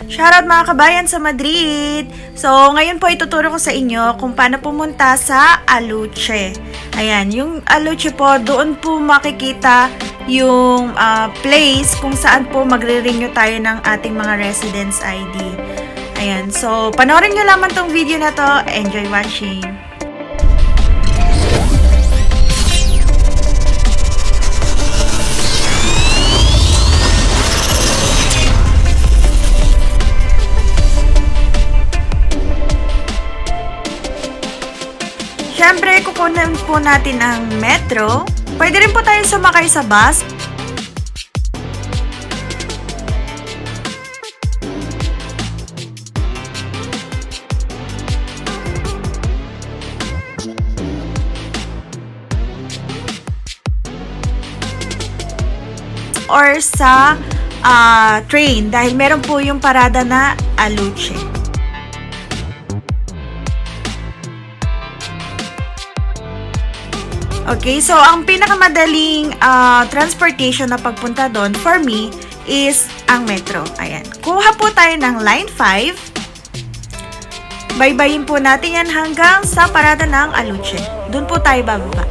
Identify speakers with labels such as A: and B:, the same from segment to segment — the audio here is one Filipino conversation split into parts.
A: Shoutout mga kabayan sa Madrid! So, ngayon po ituturo ko sa inyo kung paano pumunta sa Aluche. Ayan, yung Aluche po, doon po makikita yung place kung saan po magre-renew tayo ng ating mga residence ID. Ayan, so panoorin nyo lamang tong video na to. Enjoy watching! Siyempre, kukunin po natin ang metro. Pwede rin po tayo sumakay sa bus. Or sa train dahil meron po yung parada na Aluche. Okay, so ang pinakamadaling transportation na pagpunta doon for me is ang metro. Ayan. Kuha po tayo ng line 5. Baybayin po natin yan hanggang sa parada ng Aluche. Doon po tayo bababa.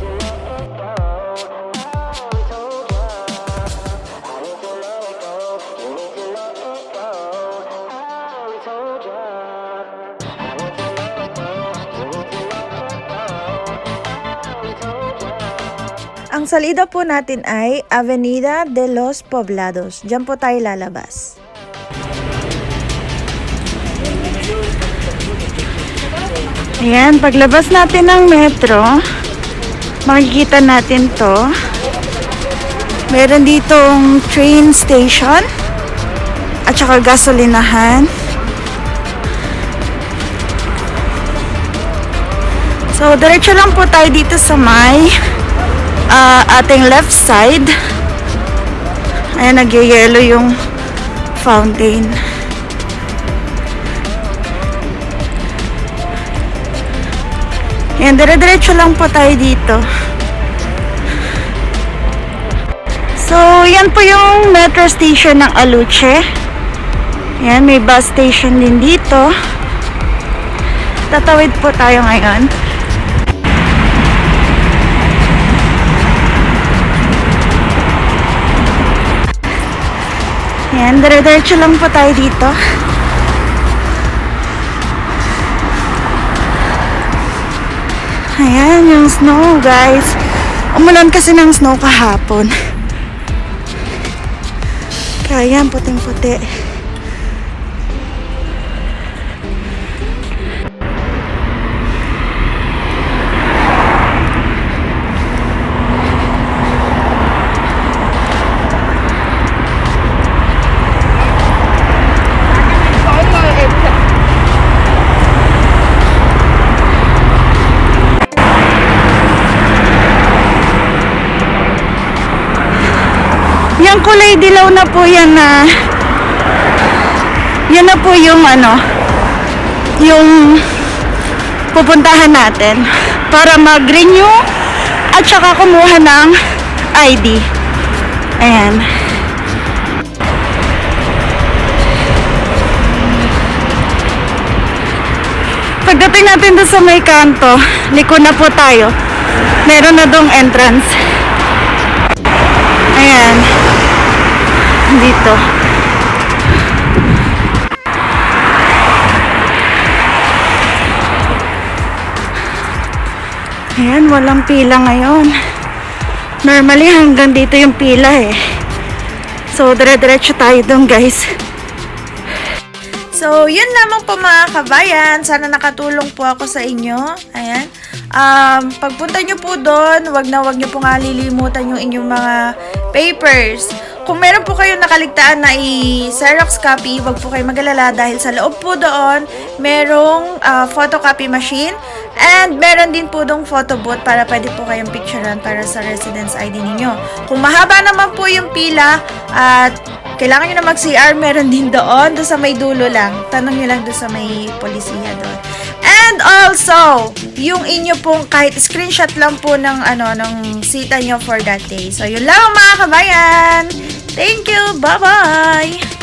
A: Ang salida po natin ay Avenida de los Poblados. Diyan po tayo lalabas. Ayan, paglabas natin ng metro, makikita natin to. Meron ditong train station at saka gasolinahan. So, diretso lang po tayo dito sa may ating left side. Ayan, nagyayelo yung fountain. Ayan, dire-diretso lang po tayo dito. So, yan po yung metro station ng Aluche. Ayan, may bus station din dito. Tatawid po tayo ngayon. Ayan, dire-diretso lang po tayo dito. Ayan, yung snow, guys. Umulan kasi ng snow kahapon. Kaya yan, puting-puti. Yung kulay dilaw na po yan na yan na po yung yung pupuntahan natin para mag-renew at saka kumuha ng ID. Ayan. Pagdating natin doon sa may kanto, liko na po tayo. Meron na dong entrance. Ayan. Dito. Ayan, walang pila ngayon. Normally, hanggang dito yung pila eh. So, dire-diretso tayo doon, guys. So, yun lamang po mga kabayan. Sana nakatulong po ako sa inyo. Ayan. Pagpunta nyo po doon, wag nyo po nga lilimutan yung inyong mga papers. Kung meron po kayong nakaligtaan na i-Xerox copy, wag po kayo mag-alala dahil sa loob po doon, merong photocopy machine and meron din po dong photo booth para pwede po kayong picturean para sa residence ID ninyo. Kung mahaba naman po yung pila at kailangan nyo na mag-CR, meron din doon sa may dulo lang. Tanong nyo lang doon sa may polisiya doon. And also, yung inyo pong kahit screenshot lang po ng ng sita nyo for that day. So, yun lang mga kabayan. Thank you. Bye-bye.